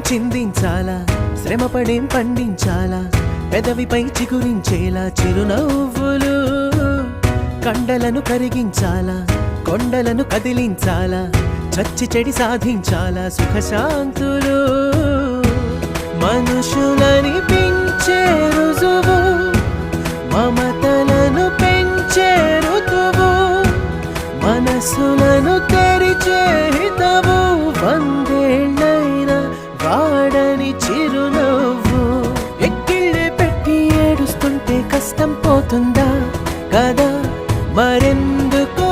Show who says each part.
Speaker 1: చిందించాలా శ్రమపడేం పండించాలా పెదవిపై చిగురించేలా చిరునవ్వులు కండలను కరిగించాలా కొండలను కదిలించాలా చచ్చి చెడి సాధించాలా సుఖశాంతులు మనుషులని పెంచే రుజువు మమతలను పెంచే ఋతువు మనసులను తెరిచే హితవు వందేళ్ళైన వాడని చిరునవ్వు ఎక్కిళ్ళే పెట్టి ఏడుస్తుంటే కష్టం పోతుందా కదా మరెందుకు